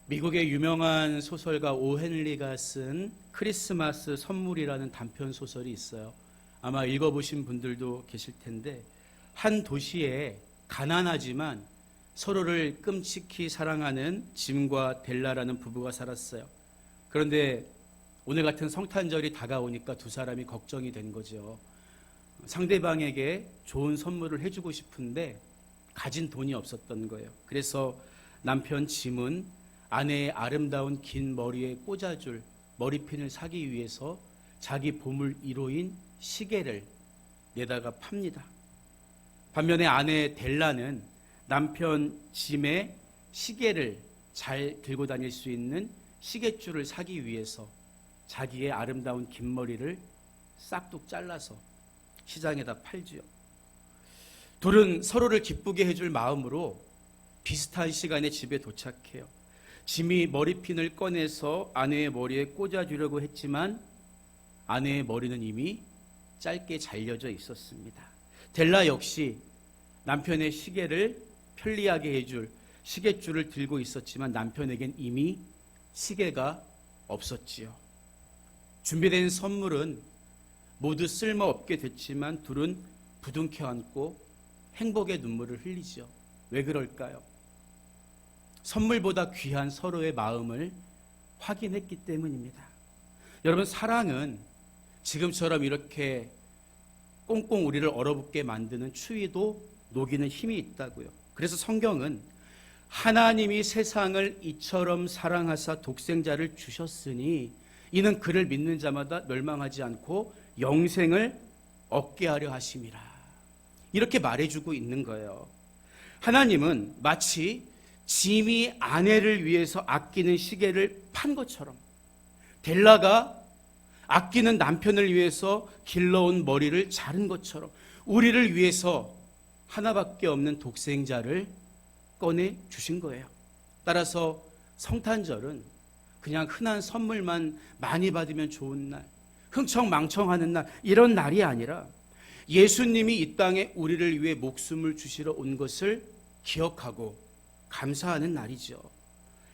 미국의 유명한 소설가 오 헨리가 쓴 크리스마스 선물이라는 단편 소설이 있어요. 아마 읽어보신 분들도 계실 텐데, 한 도시에 가난하지만 서로를 끔찍히 사랑하는 짐과 델라라는 부부가 살았어요. 그런데 오늘 같은 성탄절이 다가오니까 두 사람이 걱정이 된 거죠. 상대방에게 좋은 선물을 해주고 싶은데 가진 돈이 없었던 거예요. 그래서 남편 짐은 아내의 아름다운 긴 머리에 꽂아줄 머리핀을 사기 위해서 자기 보물 1호인 시계를 내다가 팝니다. 반면에 아내 델라는 남편 짐의 시계를 잘 들고 다닐 수 있는 시계줄을 사기 위해서 자기의 아름다운 긴 머리를 싹둑 잘라서 시장에다 팔지요. 둘은 서로를 기쁘게 해줄 마음으로 비슷한 시간에 집에 도착해요. 짐이 머리핀을 꺼내서 아내의 머리에 꽂아주려고 했지만 아내의 머리는 이미 짧게 잘려져 있었습니다. 델라 역시 남편의 시계를 편리하게 해줄 시계줄을 들고 있었지만 남편에겐 이미 시계가 없었지요. 준비된 선물은 모두 쓸모없게 됐지만 둘은 부둥켜 안고 행복의 눈물을 흘리죠. 왜 그럴까요? 선물보다 귀한 서로의 마음을 확인했기 때문입니다. 여러분, 사랑은 지금처럼 이렇게 꽁꽁 우리를 얼어붙게 만드는 추위도 녹이는 힘이 있다고요. 그래서 성경은 하나님이 세상을 이처럼 사랑하사 독생자를 주셨으니 이는 그를 믿는 자마다 멸망하지 않고 영생을 얻게 하려 하심이라, 이렇게 말해주고 있는 거예요. 하나님은 마치 짐이 아내를 위해서 아끼는 시계를 판 것처럼, 델라가 아끼는 남편을 위해서 길러온 머리를 자른 것처럼 우리를 위해서 하나밖에 없는 독생자를 꺼내 주신 거예요. 따라서 성탄절은 그냥 흔한 선물만 많이 받으면 좋은 날, 흥청망청하는 날, 이런 날이 아니라 예수님이 이 땅에 우리를 위해 목숨을 주시러 온 것을 기억하고 감사하는 날이죠.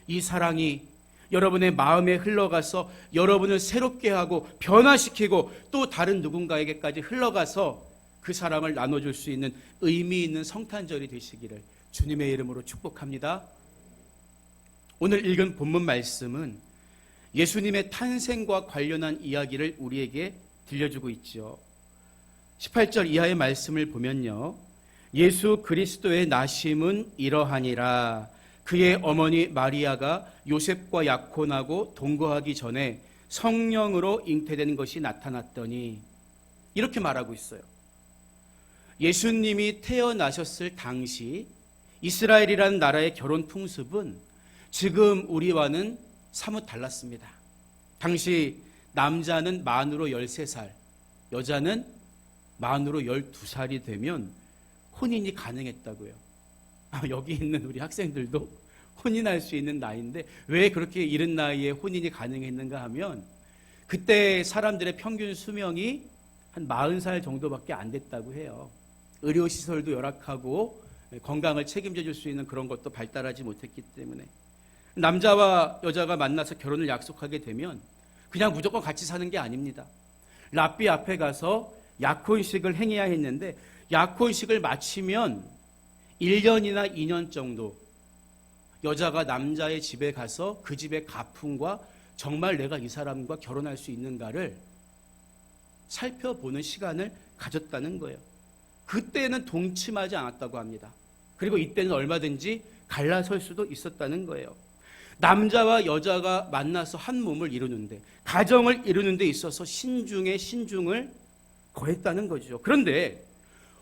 이 사랑이 여러분의 마음에 흘러가서 여러분을 새롭게 하고 변화시키고 또 다른 누군가에게까지 흘러가서 그 사랑을 나눠줄 수 있는 의미 있는 성탄절이 되시기를 주님의 이름으로 축복합니다. 오늘 읽은 본문 말씀은 예수님의 탄생과 관련한 이야기를 우리에게 들려주고 있죠. 18절 이하의 말씀을 보면요, 예수 그리스도의 나심은 이러하니라. 그의 어머니 마리아가 요셉과 약혼하고 동거하기 전에 성령으로 잉태된 것이 나타났더니, 이렇게 말하고 있어요. 예수님이 태어나셨을 당시 이스라엘이라는 나라의 결혼 풍습은 지금 우리와는 사뭇 달랐습니다. 당시 남자는 만으로 13살, 여자는 만으로 12살이 되면 혼인이 가능했다고요. 여기 있는 우리 학생들도 혼인할 수 있는 나이인데 왜 그렇게 이른 나이에 혼인이 가능했는가 하면 그때 사람들의 평균 수명이 한 40살 정도밖에 안 됐다고 해요. 의료시설도 열악하고 건강을 책임져 줄 수 있는 그런 것도 발달하지 못했기 때문에 남자와 여자가 만나서 결혼을 약속하게 되면 그냥 무조건 같이 사는 게 아닙니다. 랍비 앞에 가서 약혼식을 행해야 했는데 약혼식을 마치면 1년이나 2년 정도 여자가 남자의 집에 가서 그 집의 가풍과 정말 내가 이 사람과 결혼할 수 있는가를 살펴보는 시간을 가졌다는 거예요. 그때는 동침하지 않았다고 합니다. 그리고 이때는 얼마든지 갈라설 수도 있었다는 거예요. 남자와 여자가 만나서 한 몸을 이루는데, 가정을 이루는 데 있어서 신중에 신중을 거했다는 거죠. 그런데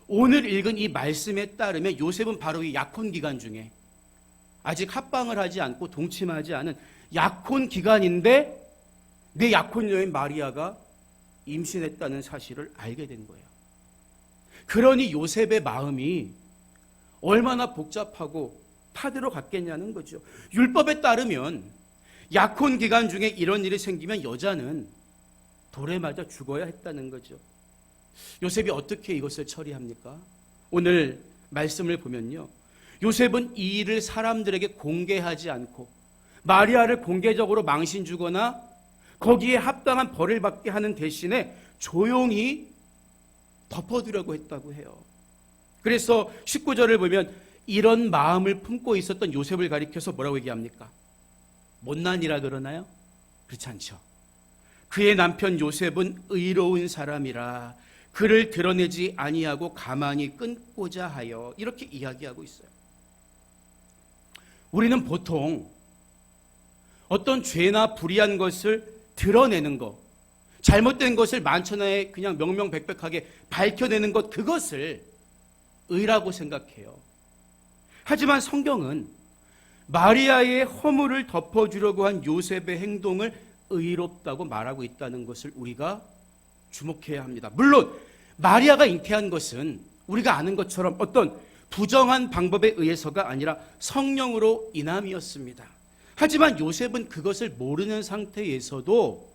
오늘 읽은 이 말씀에 따르면 요셉은 바로 이 약혼 기간 중에 아직 합방을 하지 않고 동침하지 않은 약혼 기간인데 내 약혼 여인 마리아가 임신했다는 사실을 알게 된 거예요. 그러니 요셉의 마음이 얼마나 복잡하고 타들어 갔겠냐는 거죠. 율법에 따르면 약혼 기간 중에 이런 일이 생기면 여자는 돌에 맞아 죽어야 했다는 거죠. 요셉이 어떻게 이것을 처리합니까? 오늘 말씀을 보면요, 요셉은 이 일을 사람들에게 공개하지 않고 마리아를 공개적으로 망신 주거나 거기에 합당한 벌을 받게 하는 대신에 조용히 덮어두려고 했다고 해요. 그래서 19절을 보면 이런 마음을 품고 있었던 요셉을 가리켜서 뭐라고 얘기합니까? 못난이라 그러나요? 그렇지 않죠. 그의 남편 요셉은 의로운 사람이라 그를 드러내지 아니하고 가만히 끊고자 하여, 이렇게 이야기하고 있어요. 우리는 보통 어떤 죄나 불의한 것을 드러내는 것, 잘못된 것을 만천하에 그냥 명명백백하게 밝혀내는 것, 그것을 의라고 생각해요. 하지만 성경은 마리아의 허물을 덮어주려고 한 요셉의 행동을 의롭다고 말하고 있다는 것을 우리가 주목해야 합니다. 물론 마리아가 잉태한 것은 우리가 아는 것처럼 어떤 부정한 방법에 의해서가 아니라 성령으로 인함이었습니다. 하지만 요셉은 그것을 모르는 상태에서도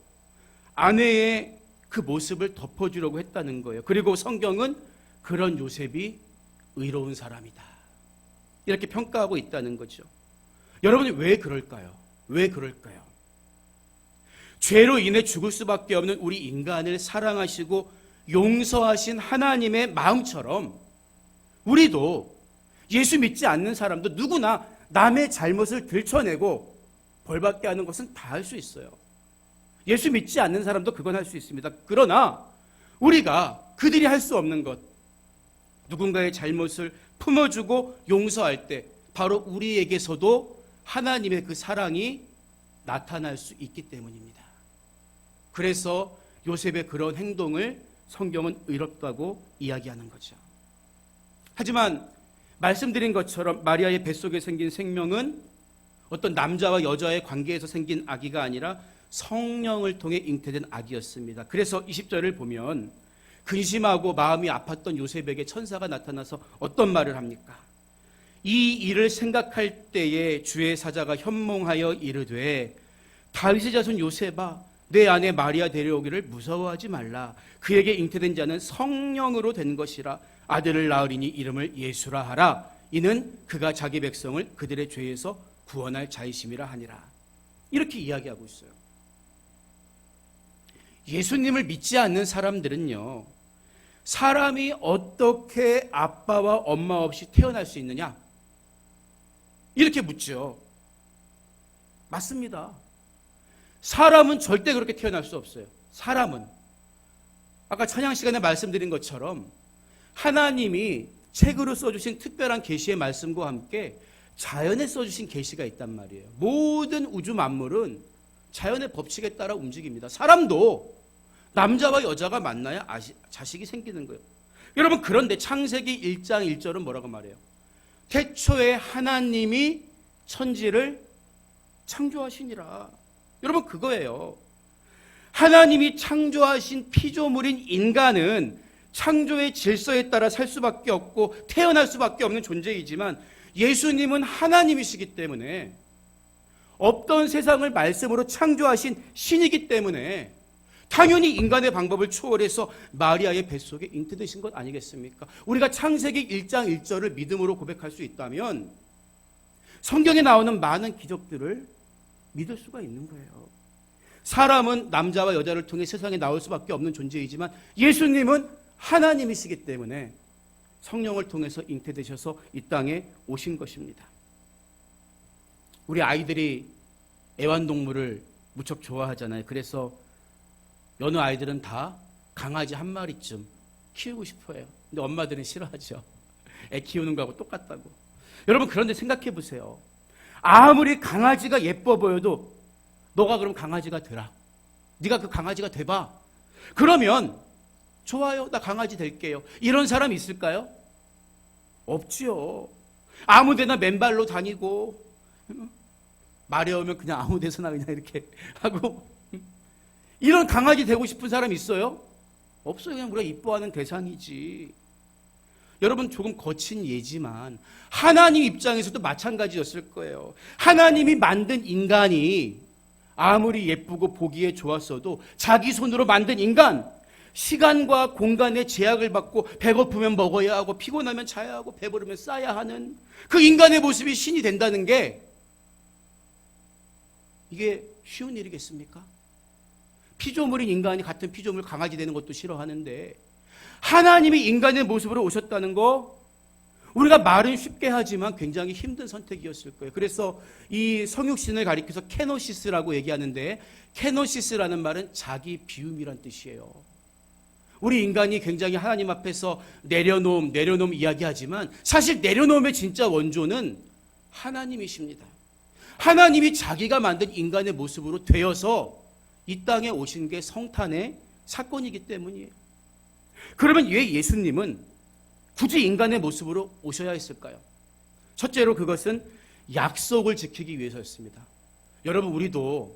아내의 그 모습을 덮어주려고 했다는 거예요. 그리고 성경은 그런 요셉이 의로운 사람이다, 이렇게 평가하고 있다는 거죠. 여러분이 왜 그럴까요? 왜 그럴까요? 죄로 인해 죽을 수밖에 없는 우리 인간을 사랑하시고 용서하신 하나님의 마음처럼 우리도 예수 믿지 않는 사람도 누구나 남의 잘못을 들춰내고 벌받게 하는 것은 다 할 수 있어요. 예수 믿지 않는 사람도 그건 할 수 있습니다. 그러나 우리가 그들이 할 수 없는 것, 누군가의 잘못을 품어주고 용서할 때 바로 우리에게서도 하나님의 그 사랑이 나타날 수 있기 때문입니다. 그래서 요셉의 그런 행동을 성경은 의롭다고 이야기하는 거죠. 하지만 말씀드린 것처럼 마리아의 뱃속에 생긴 생명은 어떤 남자와 여자의 관계에서 생긴 아기가 아니라 성령을 통해 잉태된 아기였습니다. 그래서 20절을 보면 근심하고 마음이 아팠던 요셉에게 천사가 나타나서 어떤 말을 합니까? 이 일을 생각할 때에 주의 사자가 현몽하여 이르되 다윗의 자손 요셉아, 내 아내 마리아 데려오기를 무서워하지 말라. 그에게 잉태된 자는 성령으로 된 것이라. 아들을 낳으리니 이름을 예수라 하라. 이는 그가 자기 백성을 그들의 죄에서 구원할 자이심이라 하니라. 이렇게 이야기하고 있어요. 예수님을 믿지 않는 사람들은요, 사람이 어떻게 아빠와 엄마 없이 태어날 수 있느냐? 이렇게 묻죠. 맞습니다. 사람은 절대 그렇게 태어날 수 없어요. 사람은. 아까 찬양 시간에 말씀드린 것처럼 하나님이 책으로 써주신 특별한 계시의 말씀과 함께 자연에 써주신 계시가 있단 말이에요. 모든 우주 만물은 자연의 법칙에 따라 움직입니다. 사람도 남자와 여자가 만나야 자식이 생기는 거예요. 여러분, 그런데 창세기 1장 1절은 뭐라고 말해요? 태초에 하나님이 천지를 창조하시니라. 여러분, 그거예요. 하나님이 창조하신 피조물인 인간은 창조의 질서에 따라 살 수밖에 없고 태어날 수밖에 없는 존재이지만 예수님은 하나님이시기 때문에 없던 세상을 말씀으로 창조하신 신이기 때문에 당연히 인간의 방법을 초월해서 마리아의 뱃속에 잉태되신 것 아니겠습니까? 우리가 창세기 1장 1절을 믿음으로 고백할 수 있다면 성경에 나오는 많은 기적들을 믿을 수가 있는 거예요. 사람은 남자와 여자를 통해 세상에 나올 수밖에 없는 존재이지만 예수님은 하나님이시기 때문에 성령을 통해서 잉태되셔서 이 땅에 오신 것입니다. 우리 아이들이 애완동물을 무척 좋아하잖아요. 그래서 여느 아이들은 다 강아지 한 마리쯤 키우고 싶어요. 근데 엄마들은 싫어하죠. 애 키우는 거하고 똑같다고. 여러분, 그런데 생각해 보세요. 아무리 강아지가 예뻐 보여도 너가 그럼 강아지가 되라. 네가 그 강아지가 돼봐. 그러면 좋아요, 나 강아지 될게요. 이런 사람 있을까요? 없지요. 아무 데나 맨발로 다니고 마려우면 그냥 아무 데서나 그냥 이렇게 하고 이런 강아지 되고 싶은 사람 있어요? 없어요. 그냥 우리가 이뻐하는 대상이지. 여러분, 조금 거친 예지만 하나님 입장에서도 마찬가지였을 거예요. 하나님이 만든 인간이 아무리 예쁘고 보기에 좋았어도 자기 손으로 만든 인간, 시간과 공간의 제약을 받고 배고프면 먹어야 하고 피곤하면 자야 하고 배부르면 싸야 하는 그 인간의 모습이 신이 된다는 게 이게 쉬운 일이겠습니까? 피조물인 인간이 같은 피조물 강아지 되는 것도 싫어하는데 하나님이 인간의 모습으로 오셨다는 거 우리가 말은 쉽게 하지만 굉장히 힘든 선택이었을 거예요. 그래서 이 성육신을 가리켜서 케노시스라고 얘기하는데 케노시스라는 말은 자기 비움이란 뜻이에요. 우리 인간이 굉장히 하나님 앞에서 내려놓음 이야기하지만 사실 내려놓음의 진짜 원조는 하나님이십니다. 하나님이 자기가 만든 인간의 모습으로 되어서 이 땅에 오신 게 성탄의 사건이기 때문이에요. 그러면 왜 예수님은 굳이 인간의 모습으로 오셔야 했을까요? 첫째로 그것은 약속을 지키기 위해서였습니다. 여러분, 우리도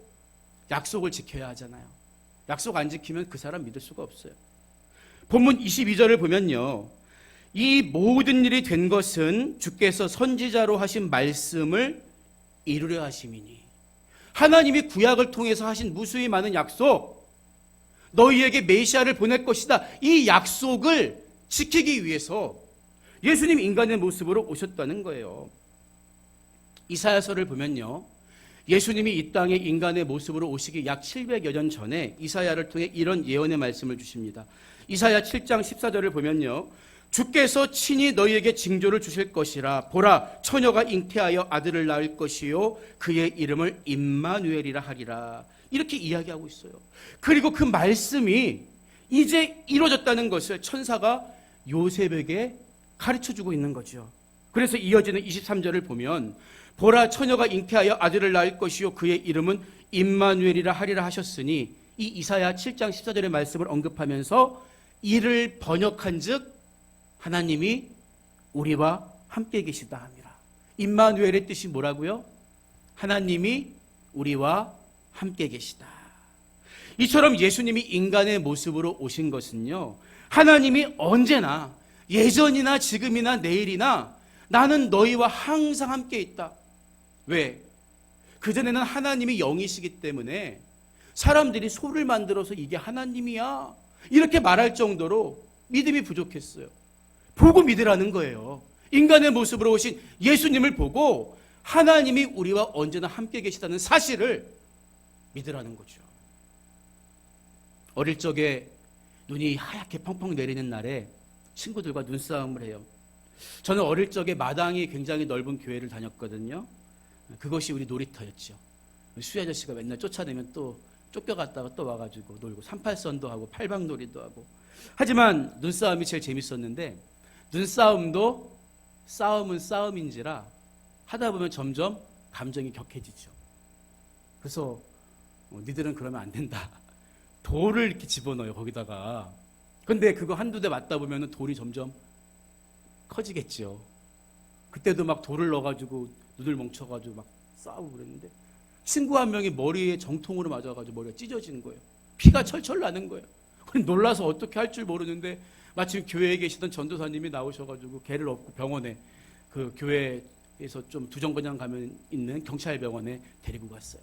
약속을 지켜야 하잖아요. 약속 안 지키면 그 사람 믿을 수가 없어요. 본문 22절을 보면요, 이 모든 일이 된 것은 주께서 선지자로 하신 말씀을 이루려 하심이니. 하나님이 구약을 통해서 하신 무수히 많은 약속, 너희에게 메시아를 보낼 것이다, 이 약속을 지키기 위해서 예수님 인간의 모습으로 오셨다는 거예요. 이사야서를 보면요, 예수님이 이 땅에 인간의 모습으로 오시기 약 700여 년 전에 이사야를 통해 이런 예언의 말씀을 주십니다. 이사야 7장 14절을 보면요, 주께서 친히 너희에게 징조를 주실 것이라. 보라, 처녀가 잉태하여 아들을 낳을 것이요 그의 이름을 임마누엘이라 하리라. 이렇게 이야기하고 있어요. 그리고 그 말씀이 이제 이루어졌다는 것을 천사가 요셉에게 가르쳐주고 있는 거죠. 그래서 이어지는 23절을 보면 보라, 처녀가 잉태하여 아들을 낳을 것이요 그의 이름은 임마누엘이라 하리라 하셨으니, 이 이사야 7장 14절의 말씀을 언급하면서 이를 번역한즉 하나님이 우리와 함께 계시다 합니다. 임마누엘의 뜻이 뭐라고요? 하나님이 우리와 함께 계시다. 이처럼 예수님이 인간의 모습으로 오신 것은요, 하나님이 언제나 예전이나 지금이나 내일이나 나는 너희와 항상 함께 있다. 왜? 그전에는 하나님이 영이시기 때문에 사람들이 소를 만들어서 이게 하나님이야 이렇게 말할 정도로 믿음이 부족했어요. 보고 믿으라는 거예요. 인간의 모습으로 오신 예수님을 보고 하나님이 우리와 언제나 함께 계시다는 사실을 믿으라는 거죠. 어릴 적에 눈이 하얗게 펑펑 내리는 날에 친구들과 눈싸움을 해요. 저는 어릴 적에 마당이 굉장히 넓은 교회를 다녔거든요. 그것이 우리 놀이터였죠. 수희 아저씨가 맨날 쫓아내면 또 쫓겨갔다가 또 와가지고 놀고 38선도 하고 팔방놀이도 하고. 하지만 눈싸움이 제일 재밌었는데 눈싸움도 싸움은 싸움인지라 하다 보면 점점 감정이 격해지죠. 그래서 니들은 그러면 안 된다. 돌을 이렇게 집어넣어요, 거기다가. 근데 그거 한두 대 맞다 보면 돌이 점점 커지겠죠. 그때도 막 돌을 넣어가지고 눈을 멍쳐가지고 막 싸우고 그랬는데 친구 한 명이 머리에 정통으로 맞아가지고 머리가 찢어진 거예요. 피가 철철 나는 거예요. 놀라서 어떻게 할 줄 모르는데 마침 교회에 계시던 전도사님이 나오셔가지고 걔를 업고 병원에, 그 교회에서 좀 두 정거장 가면 있는 경찰병원에 데리고 갔어요.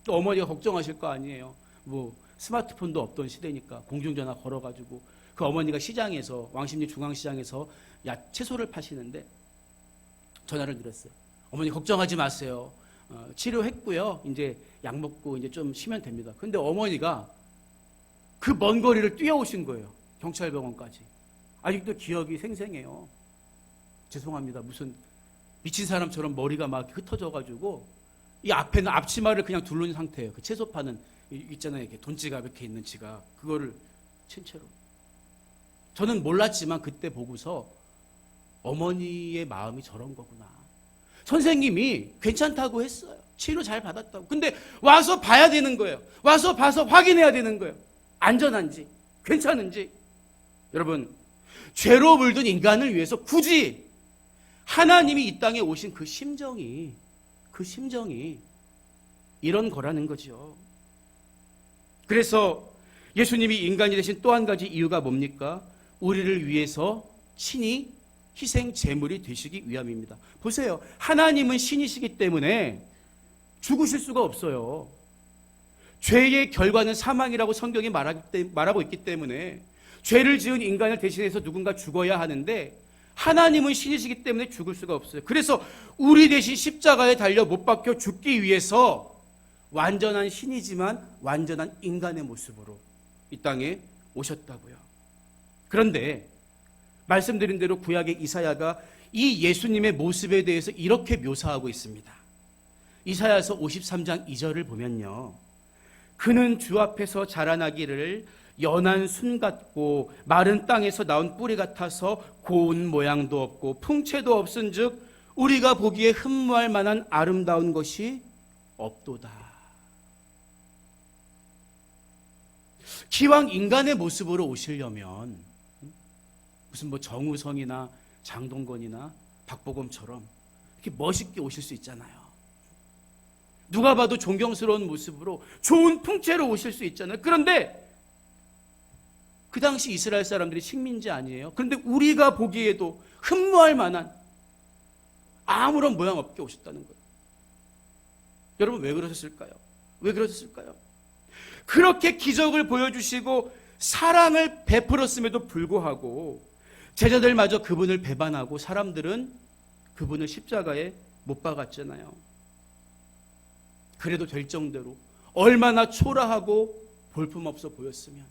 또 어머니가 걱정하실 거 아니에요. 뭐 스마트폰도 없던 시대니까 공중전화 걸어가지고 그 어머니가 시장에서, 왕십리 중앙시장에서 채소를 파시는데 전화를 드렸어요. 어머니 걱정하지 마세요. 치료했고요. 이제 약 먹고 이제 좀 쉬면 됩니다. 근데 어머니가 그 먼 거리를 뛰어오신 거예요. 경찰병원까지. 아직도 기억이 생생해요. 죄송합니다. 무슨 미친 사람처럼 머리가 막 흩어져가지고 이 앞에는 앞치마를 그냥 두른 상태예요. 그 채소 파는 있잖아요. 이렇게 돈지갑 이렇게 있는 지갑. 그거를 친 채로. 저는 몰랐지만 그때 보고서 어머니의 마음이 저런 거구나. 선생님이 괜찮다고 했어요. 치료 잘 받았다고. 근데 와서 봐야 되는 거예요. 와서 봐서 확인해야 되는 거예요. 안전한지, 괜찮은지. 여러분, 죄로 물든 인간을 위해서 굳이 하나님이 이 땅에 오신 그 심정이 이런 거라는 거죠. 그래서 예수님이 인간이 되신 또 한 가지 이유가 뭡니까? 우리를 위해서 친히 희생 제물이 되시기 위함입니다. 보세요. 하나님은 신이시기 때문에 죽으실 수가 없어요. 죄의 결과는 사망이라고 성경이 말하고 있기 때문에 죄를 지은 인간을 대신해서 누군가 죽어야 하는데 하나님은 신이시기 때문에 죽을 수가 없어요. 그래서 우리 대신 십자가에 달려 못 박혀 죽기 위해서 완전한 신이지만 완전한 인간의 모습으로 이 땅에 오셨다고요. 그런데 말씀드린 대로 구약의 이사야가 이 예수님의 모습에 대해서 이렇게 묘사하고 있습니다. 이사야서 53장 2절을 보면요, 그는 주 앞에서 자라나기를 연한 순 같고 마른 땅에서 나온 뿌리 같아서 고운 모양도 없고 풍채도 없은즉 우리가 보기에 흠모할 만한 아름다운 것이 없도다. 기왕 인간의 모습으로 오시려면 무슨 뭐 정우성이나 장동건이나 박보검처럼 이렇게 멋있게 오실 수 있잖아요. 누가 봐도 존경스러운 모습으로 좋은 풍채로 오실 수 있잖아요. 그런데 그 당시 이스라엘 사람들이 식민지 아니에요? 그런데 우리가 보기에도 흠모할 만한 아무런 모양 없게 오셨다는 거예요. 여러분 왜 그러셨을까요? 왜 그러셨을까요? 그렇게 기적을 보여주시고 사랑을 베풀었음에도 불구하고 제자들마저 그분을 배반하고 사람들은 그분을 십자가에 못 박았잖아요. 그래도 될 정도로 얼마나 초라하고 볼품없어 보였으면.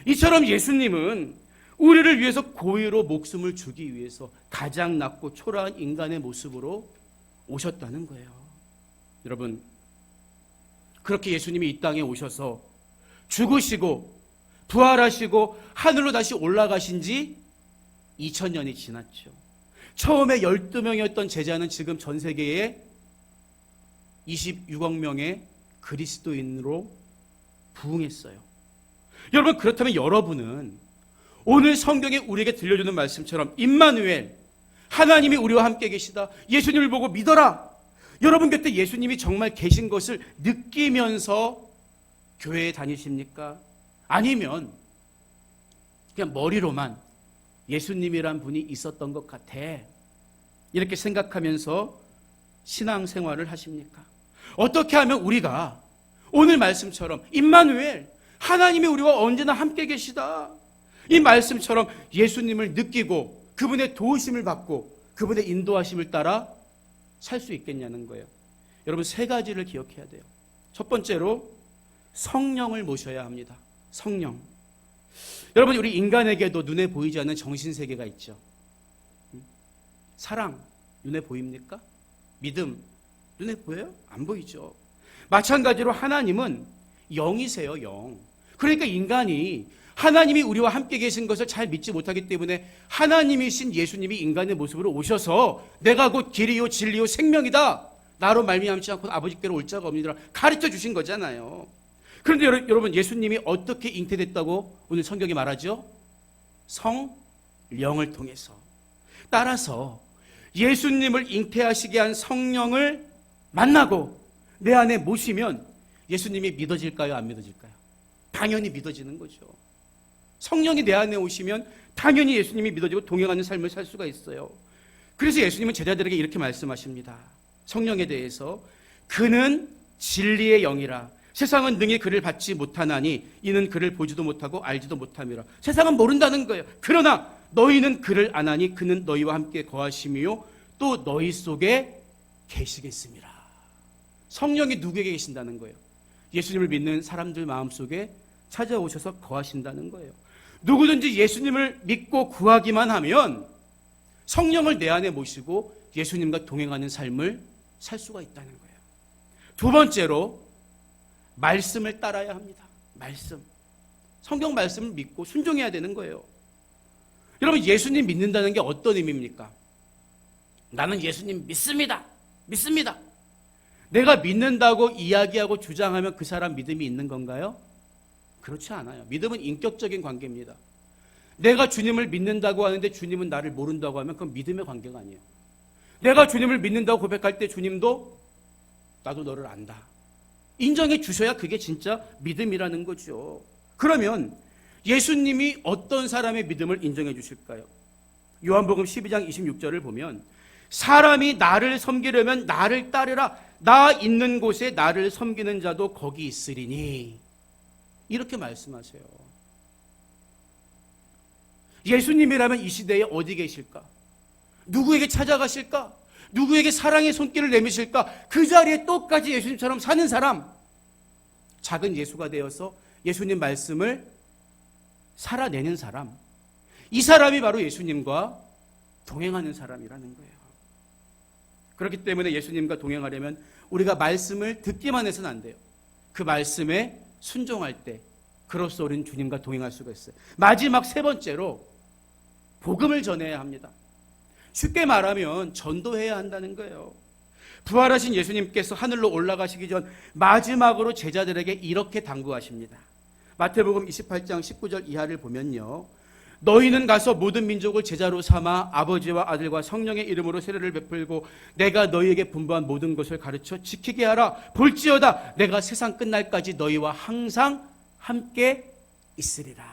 이처럼 예수님은 우리를 위해서 고의로 목숨을 주기 위해서 가장 낮고 초라한 인간의 모습으로 오셨다는 거예요. 여러분, 그렇게 예수님이 이 땅에 오셔서 죽으시고 부활하시고 하늘로 다시 올라가신 지 2000년이 지났죠. 처음에 12명이었던 제자는 지금 전 세계에 26억 명의 그리스도인으로 부흥했어요. 여러분, 그렇다면 여러분은 오늘 성경에 우리에게 들려주는 말씀처럼 임마누엘, 하나님이 우리와 함께 계시다, 예수님을 보고 믿어라, 여러분 곁에 예수님이 정말 계신 것을 느끼면서 교회에 다니십니까? 아니면 그냥 머리로만 예수님이란 분이 있었던 것 같아, 이렇게 생각하면서 신앙생활을 하십니까? 어떻게 하면 우리가 오늘 말씀처럼 임마누엘, 하나님이 우리와 언제나 함께 계시다, 이 말씀처럼 예수님을 느끼고 그분의 도우심을 받고 그분의 인도하심을 따라 살 수 있겠냐는 거예요. 여러분, 세 가지를 기억해야 돼요. 첫 번째로 성령을 모셔야 합니다. 성령. 여러분, 우리 인간에게도 눈에 보이지 않는 정신세계가 있죠. 사랑, 눈에 보입니까? 믿음, 눈에 보여요? 안 보이죠. 마찬가지로 하나님은 영이세요, 영. 그러니까 인간이 하나님이 우리와 함께 계신 것을 잘 믿지 못하기 때문에 하나님이신 예수님이 인간의 모습으로 오셔서 내가 곧 길이요 진리요 생명이다, 나로 말미암지 않고 아버지께로 올 자가 없느니라 가르쳐 주신 거잖아요. 그런데 여러분, 예수님이 어떻게 잉태됐다고 오늘 성경이 말하죠? 성령을 통해서. 따라서 예수님을 잉태하시게 한 성령을 만나고 내 안에 모시면 예수님이 믿어질까요? 안 믿어질까요? 당연히 믿어지는 거죠. 성령이 내 안에 오시면 당연히 예수님이 믿어지고 동행하는 삶을 살 수가 있어요. 그래서 예수님은 제자들에게 이렇게 말씀하십니다. 성령에 대해서 그는 진리의 영이라 세상은 능히 그를 받지 못하나니 이는 그를 보지도 못하고 알지도 못함이라. 세상은 모른다는 거예요. 그러나 너희는 그를 아나니 그는 너희와 함께 거하심이요 또 너희 속에 계시겠습니다. 성령이 누구에게 계신다는 거예요? 예수님을 믿는 사람들 마음속에 찾아오셔서 거하신다는 거예요. 누구든지 예수님을 믿고 구하기만 하면 성령을 내 안에 모시고 예수님과 동행하는 삶을 살 수가 있다는 거예요. 두 번째로 말씀을 따라야 합니다. 말씀. 성경 말씀을 믿고 순종해야 되는 거예요. 여러분, 예수님 믿는다는 게 어떤 의미입니까? 나는 예수님 믿습니다. 믿습니다. 내가 믿는다고 이야기하고 주장하면 그 사람 믿음이 있는 건가요? 그렇지 않아요. 믿음은 인격적인 관계입니다. 내가 주님을 믿는다고 하는데 주님은 나를 모른다고 하면 그건 믿음의 관계가 아니에요. 내가 주님을 믿는다고 고백할 때 주님도 나도 너를 안다, 인정해 주셔야 그게 진짜 믿음이라는 거죠. 그러면 예수님이 어떤 사람의 믿음을 인정해 주실까요? 요한복음 12장 26절을 보면 사람이 나를 섬기려면 나를 따르라, 나 있는 곳에 나를 섬기는 자도 거기 있으리니, 이렇게 말씀하세요. 예수님이라면 이 시대에 어디 계실까? 누구에게 찾아가실까? 누구에게 사랑의 손길을 내미실까? 그 자리에 똑같이 예수님처럼 사는 사람, 작은 예수가 되어서 예수님 말씀을 살아내는 사람, 이 사람이 바로 예수님과 동행하는 사람이라는 거예요. 그렇기 때문에 예수님과 동행하려면 우리가 말씀을 듣기만 해서는 안 돼요. 그 말씀에 순종할 때 그로써 우리는 주님과 동행할 수가 있어요. 마지막 세 번째로 복음을 전해야 합니다. 쉽게 말하면 전도해야 한다는 거예요. 부활하신 예수님께서 하늘로 올라가시기 전 마지막으로 제자들에게 이렇게 당부하십니다. 마태복음 28장 19절 이하를 보면요, 너희는 가서 모든 민족을 제자로 삼아 아버지와 아들과 성령의 이름으로 세례를 베풀고 내가 너희에게 분부한 모든 것을 가르쳐 지키게 하라. 볼지어다 내가 세상 끝날까지 너희와 항상 함께 있으리라.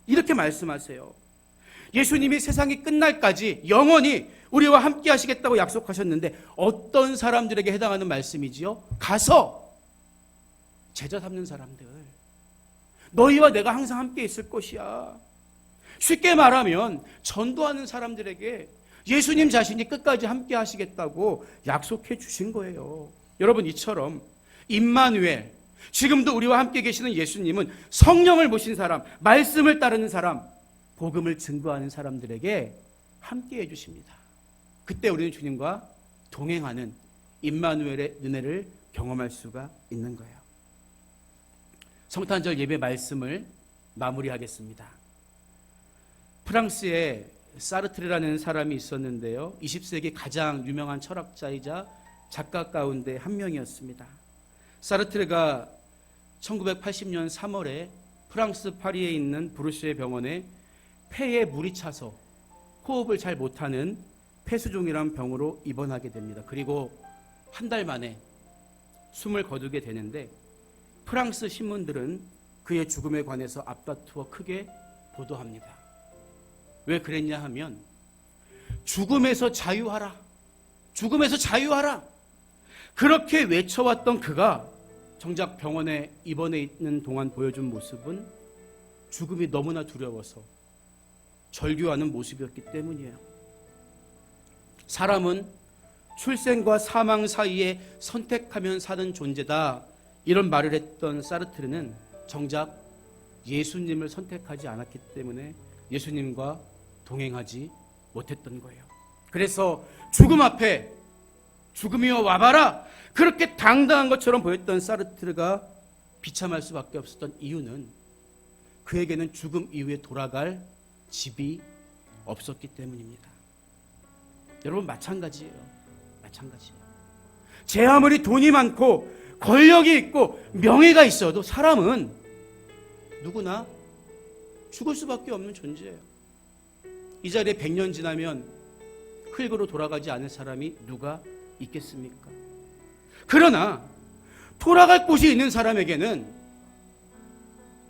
이렇게 말씀하세요. 예수님이 세상이 끝날까지 영원히 우리와 함께 하시겠다고 약속하셨는데 어떤 사람들에게 해당하는 말씀이지요? 가서 제자 삼는 사람들, 너희와 내가 항상 함께 있을 것이야. 쉽게 말하면 전도하는 사람들에게 예수님 자신이 끝까지 함께 하시겠다고 약속해 주신 거예요. 여러분, 이처럼 임마누엘, 지금도 우리와 함께 계시는 예수님은 성령을 모신 사람, 말씀을 따르는 사람, 복음을 증거하는 사람들에게 함께 해주십니다. 그때 우리는 주님과 동행하는 임마누엘의 은혜를 경험할 수가 있는 거예요. 성탄절 예배 말씀을 마무리하겠습니다. 프랑스에 사르트르라는 사람이 있었는데요, 20세기 가장 유명한 철학자이자 작가 가운데 한 명이었습니다. 사르트르가 1980년 3월에 프랑스 파리에 있는 브루시에 병원에 폐에 물이 차서 호흡을 잘 못하는 폐수종이란 병으로 입원하게 됩니다. 그리고 한 달 만에 숨을 거두게 되는데 프랑스 신문들은 그의 죽음에 관해서 앞다투어 크게 보도합니다. 왜 그랬냐 하면 죽음에서 자유하라, 죽음에서 자유하라, 그렇게 외쳐왔던 그가 정작 병원에 입원해 있는 동안 보여준 모습은 죽음이 너무나 두려워서 절규하는 모습이었기 때문이에요. 사람은 출생과 사망 사이에 선택하면 사는 존재다, 이런 말을 했던 사르트르는 정작 예수님을 선택하지 않았기 때문에 예수님과 동행하지 못했던 거예요. 그래서 죽음 앞에 죽음이여 와봐라, 그렇게 당당한 것처럼 보였던 사르트르가 비참할 수밖에 없었던 이유는 그에게는 죽음 이후에 돌아갈 집이 없었기 때문입니다. 여러분, 마찬가지예요. 제 아무리 돈이 많고 권력이 있고 명예가 있어도 사람은 누구나 죽을 수밖에 없는 존재예요. 이 자리에 100년 지나면 흙으로 돌아가지 않을 사람이 누가 있겠습니까? 그러나 돌아갈 곳이 있는 사람에게는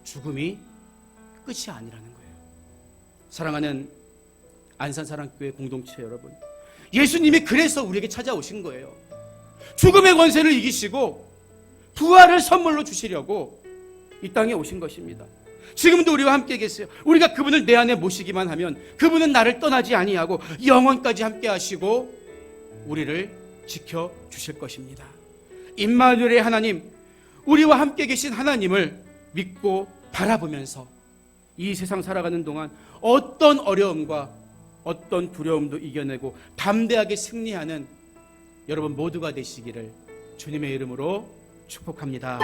죽음이 끝이 아니라는 거예요. 사랑하는 안산사랑교회 공동체 여러분, 예수님이 그래서 우리에게 찾아오신 거예요. 죽음의 권세를 이기시고 부활을 선물로 주시려고 이 땅에 오신 것입니다. 지금도 우리와 함께 계세요. 우리가 그분을 내 안에 모시기만 하면 그분은 나를 떠나지 아니하고 영원까지 함께 하시고 우리를 지켜주실 것입니다. 임마누엘의 하나님, 우리와 함께 계신 하나님을 믿고 바라보면서 이 세상 살아가는 동안 어떤 어려움과 어떤 두려움도 이겨내고 담대하게 승리하는 여러분 모두가 되시기를 주님의 이름으로 축복합니다.